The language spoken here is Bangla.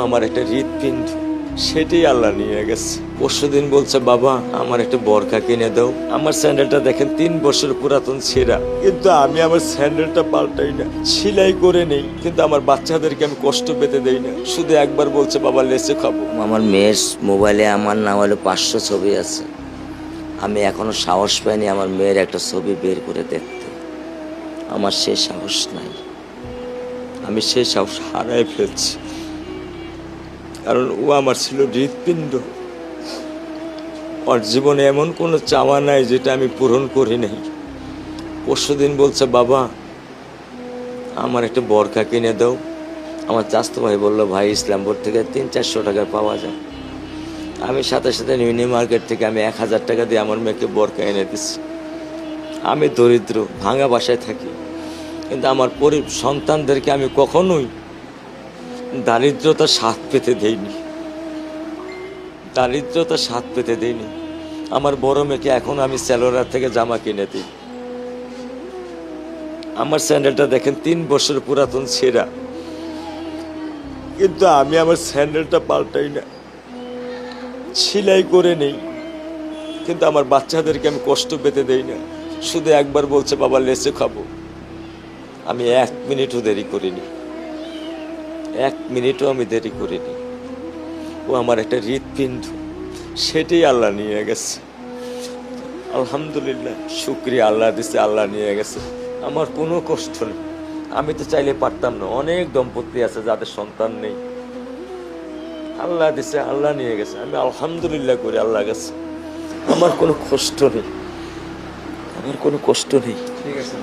আমার একটা হৃৎপিণ্ড, সেটাই আল্লাহ নিয়ে গেছে। পরশুদিন বলছে, বাবা আমার একটা বরকা কিনে দাও। আমার স্যান্ডেলটা দেখেন 3 বছর পুরাতন ছেঁড়া, কিন্তু আমি আমার স্যান্ডেলটা পাল্টাই না, সেলাই করে নেই, কিন্তু আমার বাচ্চাদেরকে আমি কষ্ট পেতে দেই না। শুধু একবার বলছে, বাবা লেচে খাবো। আমার মেয়ের মোবাইলে আমার না হলে 500 ছবি আছে। আমি এখনো সাহস পাইনি আমার মেয়ের একটা ছবি বের করে দেখতে। আমার সে সাহস নাই। আমি সেই সাহস হারাই ফেলছি, কারণ ও আমার ছিল হৃৎপিণ্ড। ওর জীবনে এমন কোনো চাওয়া নাই যেটা আমি পূরণ করি নাই। পরশুদিন বলছে, বাবা আমার একটা বরকা কিনে দাও। আমার চাচতো ভাই বললো, ভাই ইসলামপুর থেকে 300-400 টাকায় পাওয়া যায়। আমি সাথে সাথে মিনি মার্কেট থেকে আমি 1000 টাকা দিয়ে আমার মেয়েকে বরকা এনে দিচ্ছি। আমি দরিদ্র, ভাঙা বাসায় থাকি, কিন্তু আমার সন্তানদেরকে আমি কখনোই দারিদ্রতার স্বাদ পেতে দেইনি। দারিদ্রতার স্বাদ পেতে দেইনি। আমার বড় মেয়েকে এখন আমি সেলোরা থেকে জামা কিনে দিই। আমার স্যান্ডেলটা দেখেন 3 বছর পুরাতন ছেঁড়া, কিন্তু আমি আমার স্যান্ডেলটা পাল্টাই না, সেলাই করে নেই, কিন্তু আমার বাচ্চাদেরকে আমি কষ্ট পেতে দেই না। শুধু একবার বলছে, বাবা লেচে খাবো। আমি 1 মিনিটও দেরি করিনি, 1 মিনিটও আমি দেরি করিনি। ও আমার একটা হৃৎপিণ্ড, সেটাই আল্লাহ নিয়ে গেছে। আলহামদুলিল্লাহ, শুকরিয়া, আল্লাহ দিছে, আল্লাহ নিয়ে গেছে। আমার কোনো কষ্ট নেই। আমি তো চাইলে পারতাম না। অনেক দম্পতি আছে যাদের সন্তান নেই, আল্লাহ দিছে, আল্লাহ নিয়ে গেছে। আমি আলহামদুলিল্লাহ করি আল্লাহ গেছে। আমার কোনো কষ্ট নেই, আমার কোনো কষ্ট নেই। ঠিক আছে।